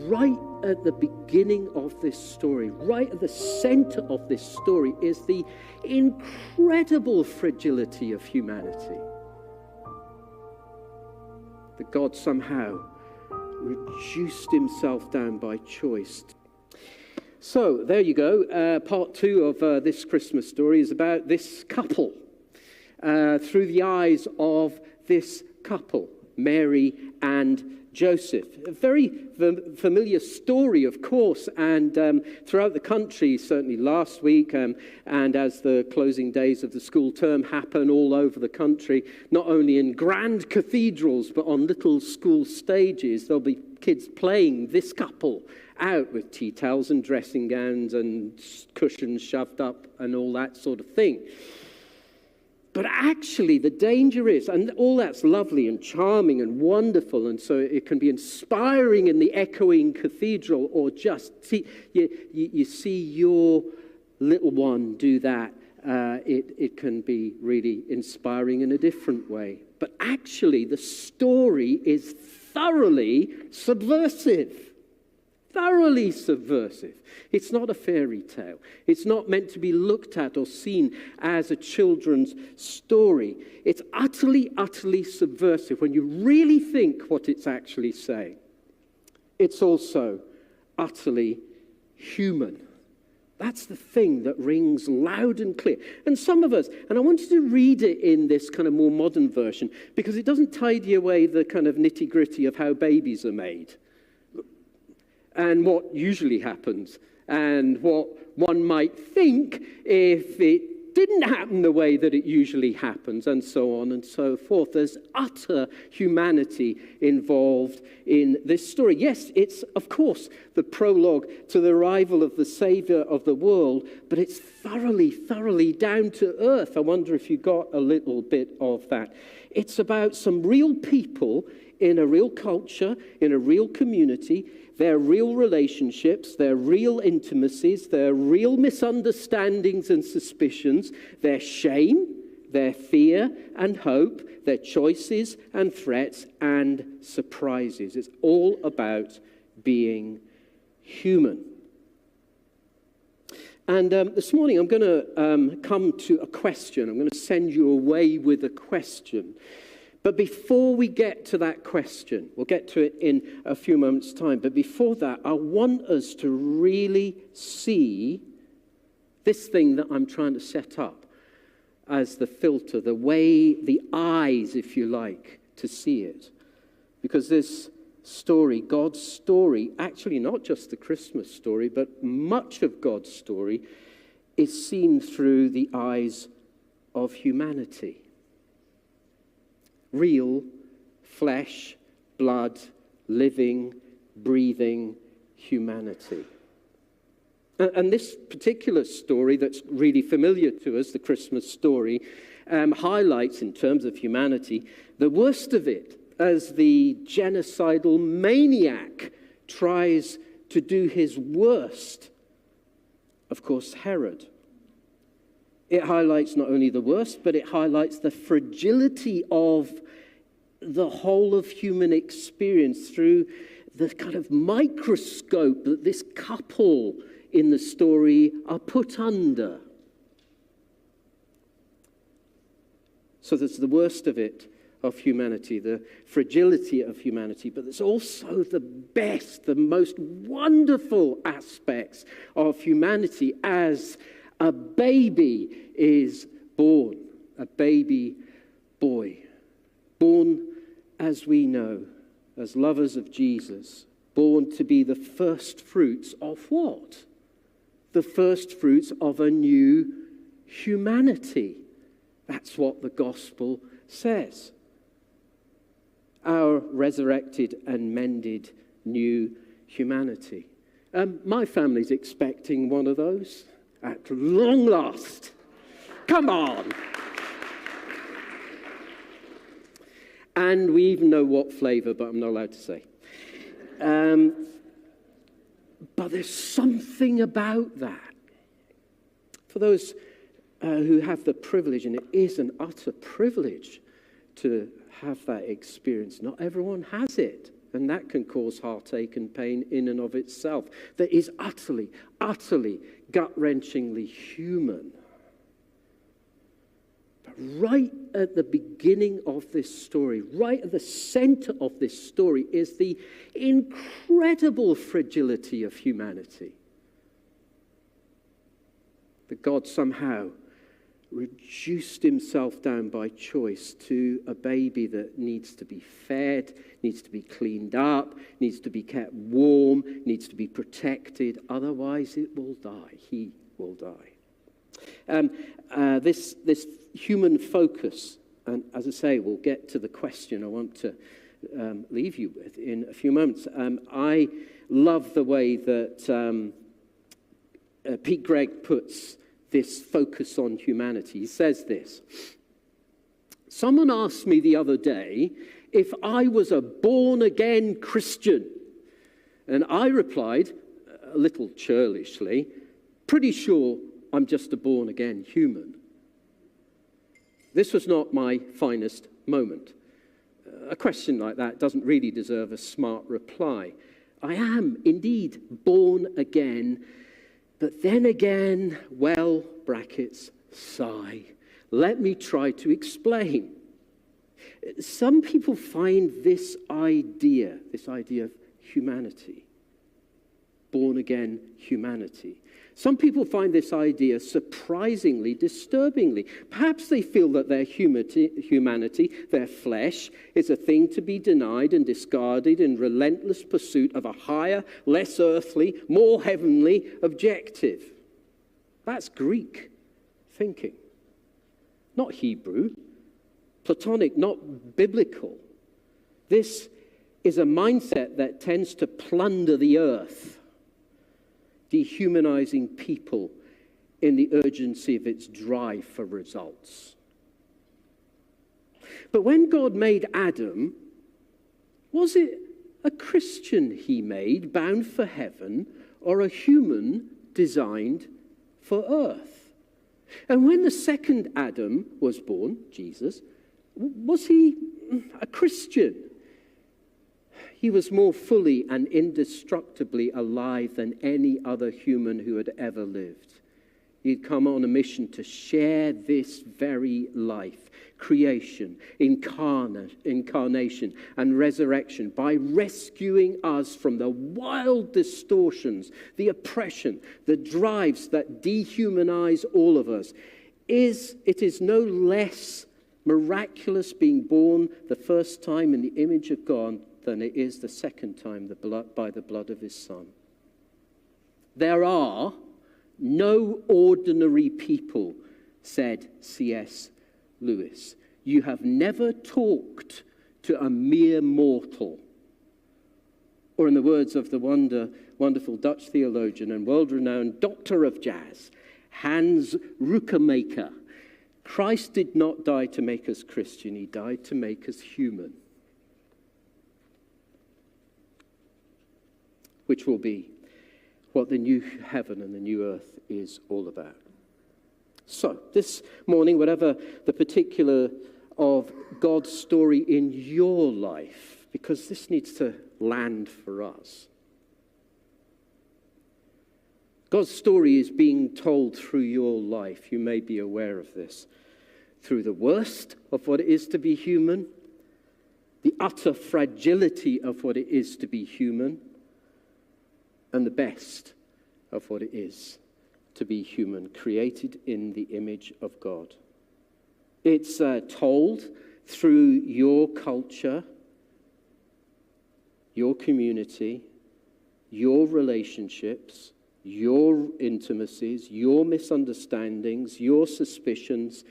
right at the beginning of this story, right at the center of this story, is the incredible fragility of humanity. That God somehow reduced himself down by choice. So there you go. Part 2 of this Christmas story is about this couple, through the eyes of this couple, Mary and Joseph. A very familiar story, of course, and throughout the country, certainly last week, and as the closing days of the school term happen all over the country, not only in grand cathedrals, but on little school stages, there'll be kids playing this couple out with tea towels and dressing gowns and cushions shoved up and all that sort of thing. But actually, the danger is, and all that's lovely and charming and wonderful, and so it can be inspiring in the echoing cathedral, or just you see your little one do that. It can be really inspiring in a different way. But actually, the story is thoroughly subversive. Thoroughly subversive. It's not a fairy tale. It's not meant to be looked at or seen as a children's story. It's utterly, utterly subversive when you really think what it's actually saying. It's also utterly human. That's the thing that rings loud and clear. And some of us, and I wanted to read it in this kind of more modern version, because it doesn't tidy away the kind of nitty-gritty of how babies are made, and what usually happens, and what one might think if it didn't happen the way that it usually happens, and so on and so forth. There's utter humanity involved in this story. Yes, it's, of course, the prologue to the arrival of the Savior of the world, but it's thoroughly, thoroughly down to earth. I wonder if you got a little bit of that. It's about some real people in a real culture, in a real community, their real relationships, their real intimacies, their real misunderstandings and suspicions, their shame, their fear and hope, their choices and threats and surprises. It's all about being human. And this morning I'm going to come to a question. I'm going to send you away with a question. But before we get to that question, we'll get to it in a few moments' time, but before that, I want us to really see this thing that I'm trying to set up as the filter, the way, the eyes, if you like, to see it. Because this story, God's story, actually not just the Christmas story, but much of God's story is seen through the eyes of humanity. Real, flesh, blood, living, breathing humanity. And this particular story that's really familiar to us, the Christmas story, highlights, in terms of humanity, the worst of it as the genocidal maniac tries to do his worst. Of course, Herod. It highlights not only the worst, but it highlights the fragility of the whole of human experience through the kind of microscope that this couple in the story are put under. So there's the worst of it, of humanity, the fragility of humanity, but there's also the best, the most wonderful aspects of humanity as a baby is born, a baby boy, born, as we know, as lovers of Jesus, born to be the first fruits of what? The first fruits of a new humanity. That's what the gospel says. Our resurrected and mended new humanity. My family's expecting one of those at long last. Come on. And we even know what flavor, but I'm not allowed to say. But there's something about that. For those who have the privilege, and it is an utter privilege to have that experience. Not everyone has it. And that can cause heartache and pain in and of itself. That is utterly, utterly, gut-wrenchingly human. But right at the beginning of this story, right at the center of this story, is the incredible fragility of humanity. That God somehow reduced himself down by choice to a baby that needs to be fed, needs to be cleaned up, needs to be kept warm, needs to be protected. Otherwise, it will die. He will die. This human focus, and as I say, we'll get to the question I want to leave you with in a few moments. I love the way that Pete Greig puts this focus on humanity. He says this: someone asked me the other day if I was a born-again Christian. And I replied, a little churlishly, pretty sure I'm just a born-again human. This was not my finest moment. A question like that doesn't really deserve a smart reply. I am indeed born again. But then again, well, brackets, sigh. Let me try to explain. Some people find this idea of humanity, born again humanity. Some people find this idea surprisingly, disturbingly. Perhaps they feel that their humanity, their flesh, is a thing to be denied and discarded in relentless pursuit of a higher, less earthly, more heavenly objective. That's Greek thinking, not Hebrew, Platonic, not biblical. This is a mindset that tends to plunder the earth, dehumanizing people in the urgency of its drive for results. But when God made Adam, was it a Christian he made, bound for heaven, or a human designed for earth? And when the second Adam was born, Jesus, was he a Christian? He was more fully and indestructibly alive than any other human who had ever lived. He'd come on a mission to share this very life, creation, incarnation, and resurrection by rescuing us from the wild distortions, the oppression, the drives that dehumanize all of us. It is no less miraculous being born the first time in the image of God than it is the second time by the blood of his Son. There are no ordinary people, said C.S. Lewis. You have never talked to a mere mortal. Or in the words of the wonderful Dutch theologian and world-renowned doctor of jazz, Hans Ruckemaker, Christ did not die to make us Christian, he died to make us human. Which will be what the new heaven and the new earth is all about. So, this morning, whatever the particular of God's story in your life, because this needs to land for us. God's story is being told through your life. You may be aware of this. Through the worst of what it is to be human, the utter fragility of what it is to be human, and the best of what it is to be human, created in the image of God. It's told through your culture, your community, your relationships, your intimacies, your misunderstandings, your suspicions,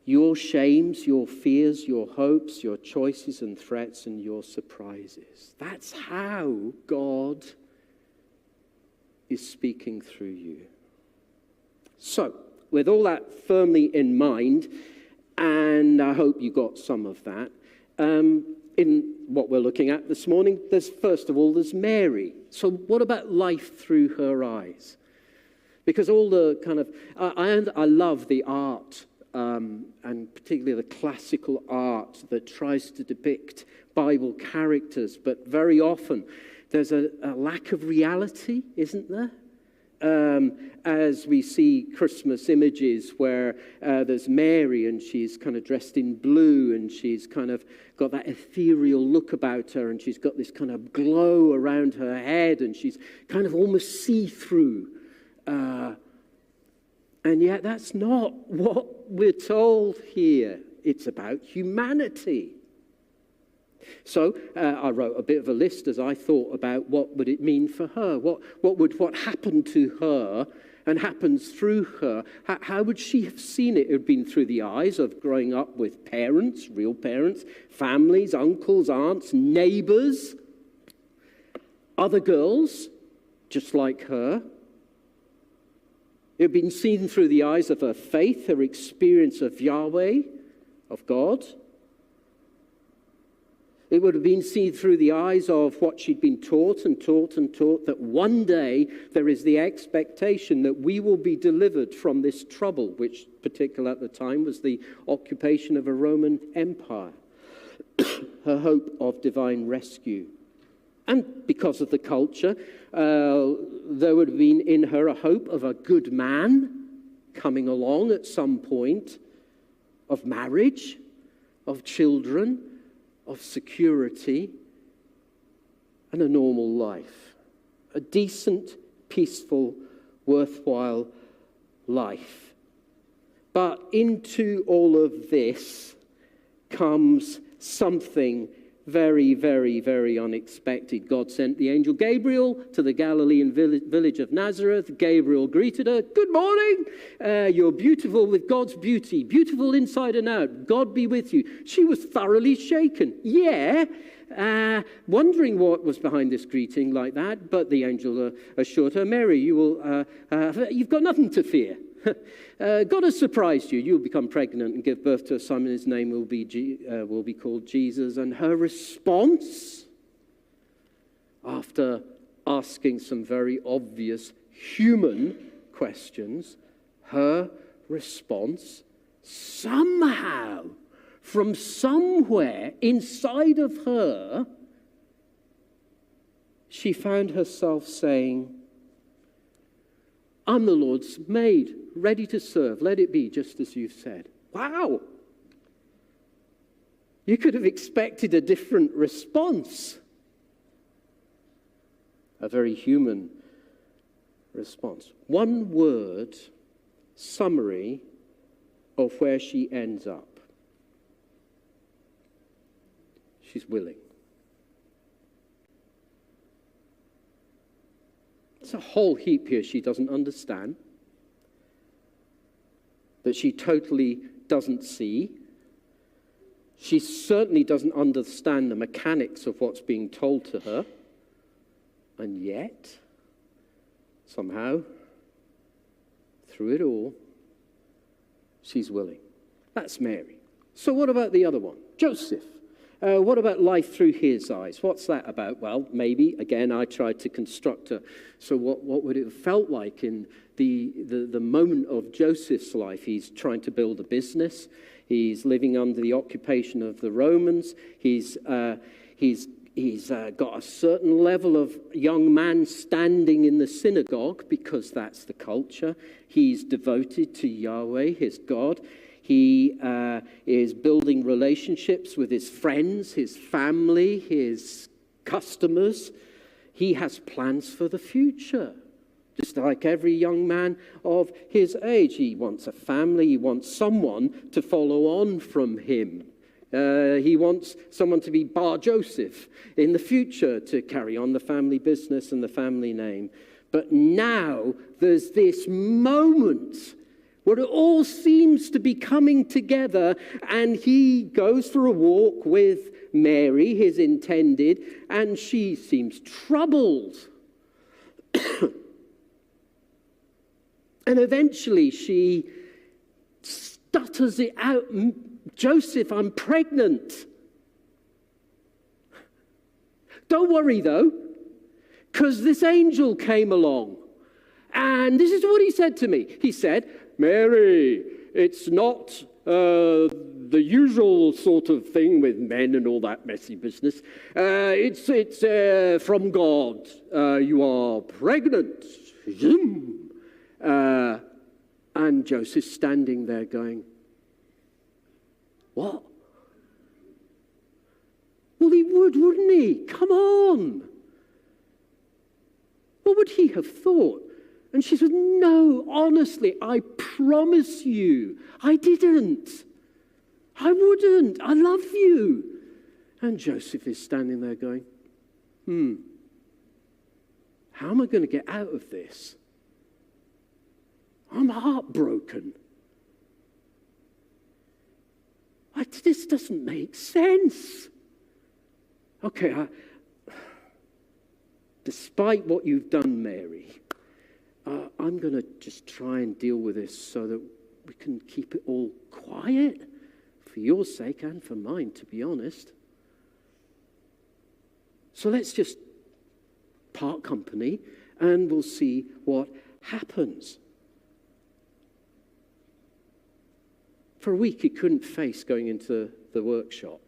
your shames, your fears, your hopes, your choices and threats, and your surprises. That's how God is speaking through you. So, with all that firmly in mind, and I hope you got some of that, in what we're looking at this morning, there's Mary. So what about life through her eyes? Because all the kind of, I love the art, and particularly the classical art that tries to depict Bible characters, but very often there's a lack of reality, isn't there? As we see Christmas images where there's Mary and she's kind of dressed in blue and she's kind of got that ethereal look about her and she's got this kind of glow around her head and she's kind of almost see-through. And yet that's not what we're told here. It's about humanity. So I wrote a bit of a list as I thought about what would it mean for her. What happened to her and happens through her. How would she have seen it? It had been through the eyes of growing up with parents, real parents, families, uncles, aunts, neighbors, other girls just like her. It had been seen through the eyes of her faith, her experience of Yahweh, of God. It would have been seen through the eyes of what she'd been taught and taught and taught, that one day there is the expectation that we will be delivered from this trouble, which particularly at the time was the occupation of a Roman Empire. Her hope of divine rescue. And because of the culture, there would have been in her a hope of a good man coming along at some point, of marriage, of children, of security, and a normal life. A decent, peaceful, worthwhile life. But into all of this comes something very, very, very unexpected. God sent the angel Gabriel to the Galilean village of Nazareth. Gabriel greeted her. Good morning. You're beautiful with God's beauty. Beautiful inside and out. God be with you. She was thoroughly shaken. Wondering what was behind this greeting like that. But the angel assured her, Mary, you've got nothing to fear. God has surprised you. You'll become pregnant and give birth to a son, and his name will be called Jesus. And her response, after asking some very obvious human questions, her response somehow, from somewhere inside of her, she found herself saying, I'm the Lord's maid, ready to serve. Let it be just as you've said. Wow! You could have expected a different response. A very human response. One word summary of where she ends up. She's willing. It's a whole heap here she doesn't understand, that she totally doesn't see. She certainly doesn't understand the mechanics of what's being told to her. And yet, somehow, through it all, she's willing. That's Mary. So what about the other one? Joseph. What about life through his eyes? What's that about? Well, maybe, again, I tried to construct a, so what would it have felt like in the moment of Joseph's life? He's trying to build a business. He's living under the occupation of the Romans. He's got a certain level of young man standing in the synagogue because that's the culture. He's devoted to Yahweh, his God. He is building relationships with his friends, his family, his customers. He has plans for the future, just like every young man of his age. He wants a family. He wants someone to follow on from him. He wants someone to be Bar Joseph in the future to carry on the family business and the family name. But now there's this moment where it all seems to be coming together, and he goes for a walk with Mary, his intended, and she seems troubled. And eventually she stutters it out, Joseph, I'm pregnant. Don't worry though, because this angel came along. And this is what he said to me. He said, Mary, it's not the usual sort of thing with men and all that messy business. It's from God. You are pregnant. Zoom. And Joseph's standing there going, what? Well, he would, wouldn't he? Come on. What would he have thought? And she said, no, honestly, I promise you, I didn't. I wouldn't. I love you. And Joseph is standing there going, how am I going to get out of this? I'm heartbroken. This doesn't make sense. Okay, despite what you've done, Mary, I'm going to just try and deal with this so that we can keep it all quiet for your sake and for mine, to be honest. So let's just part company and we'll see what happens. For a week, he couldn't face going into the workshop.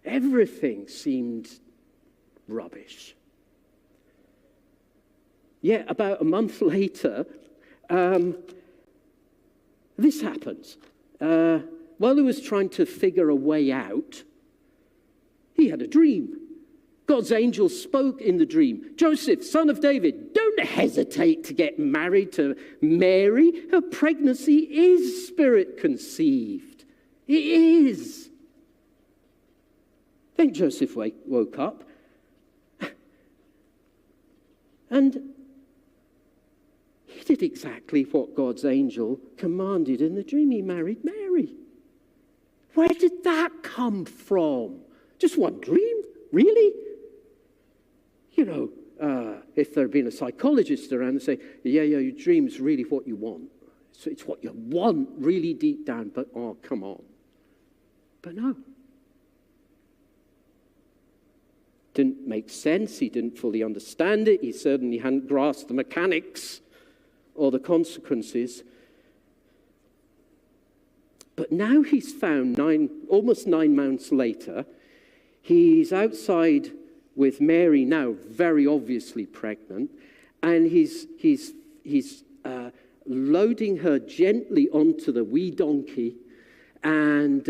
Everything seemed rubbish. Yet about a month later, this happens. While he was trying to figure a way out, he had a dream. God's angel spoke in the dream. Joseph, son of David, don't hesitate to get married to Mary. Her pregnancy is spirit conceived. It is. Then Joseph woke up and he did exactly what God's angel commanded in the dream. He married Mary. Where did that come from? Just one dream? Really? You know, if there had been a psychologist around and say, yeah, your dream's really what you want. So it's what you want really deep down, but oh, come on. But no. Didn't make sense. He didn't fully understand it. He certainly hadn't grasped the mechanics or the consequences. But now he's found almost 9 months later, he's outside with Mary now very obviously pregnant, and he's loading her gently onto the wee donkey, and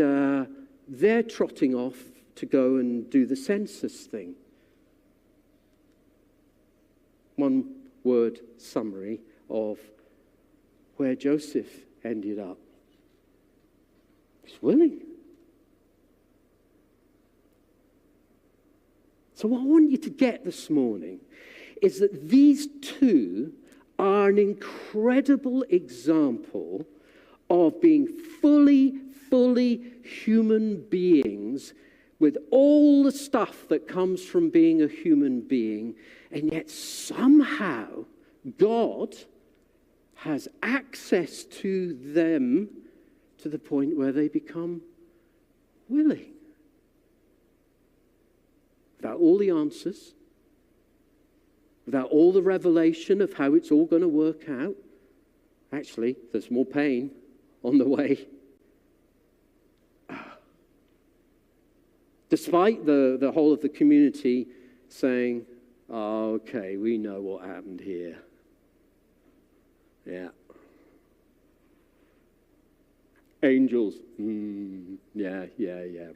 they're trotting off to go and do the census thing. One word summary of where Joseph ended up. He's willing. So what I want you to get this morning is that these two are an incredible example of being fully human beings with all the stuff that comes from being a human being, and yet somehow God has access to them to the point where they become willing. Without all the answers, without all the revelation of how it's all going to work out. Actually, there's more pain on the way. Despite the whole of the community saying, oh, okay, we know what happened here. Yeah. Angels, yeah,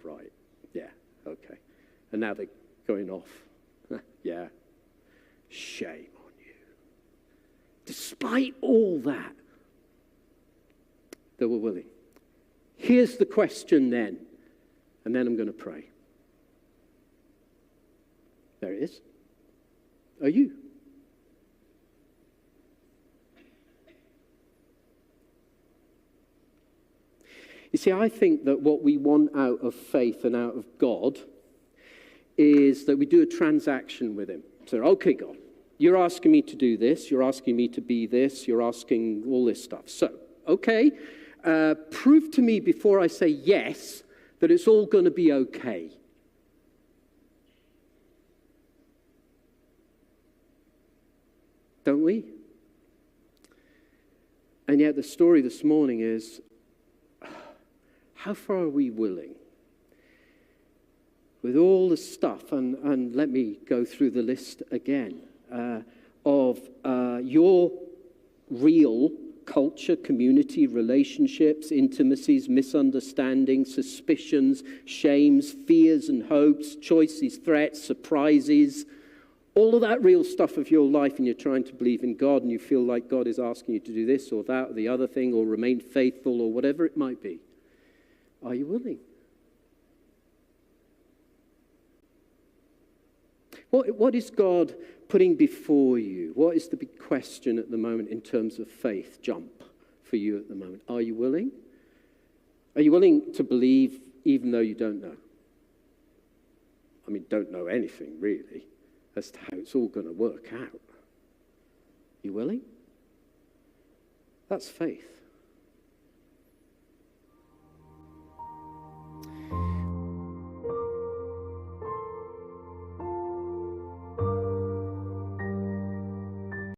right. Yeah, okay. And now they're going off. Yeah. Shame on you. Despite all that, they were willing. Here's the question then, and then I'm going to pray. There it is. Are you? You see, I think that what we want out of faith and out of God is that we do a transaction with him. So, okay, God, you're asking me to do this, you're asking me to be this, you're asking all this stuff. So, okay, prove to me before I say yes that it's all going to be okay. Don't we? And yet the story this morning is, How far are we willing? With all the stuff, and let me go through the list again, of your real culture, community, relationships, intimacies, misunderstandings, suspicions, shames, fears and hopes, choices, threats, surprises, all of that real stuff of your life, and you're trying to believe in God and you feel like God is asking you to do this or that or the other thing or remain faithful or whatever it might be. Are you willing? What is God putting before you? What is the big question at the moment in terms of faith jump for you at the moment? Are you willing? Are you willing to believe even though you don't know? I mean, don't know anything really as to how it's all going to work out. You willing? That's faith.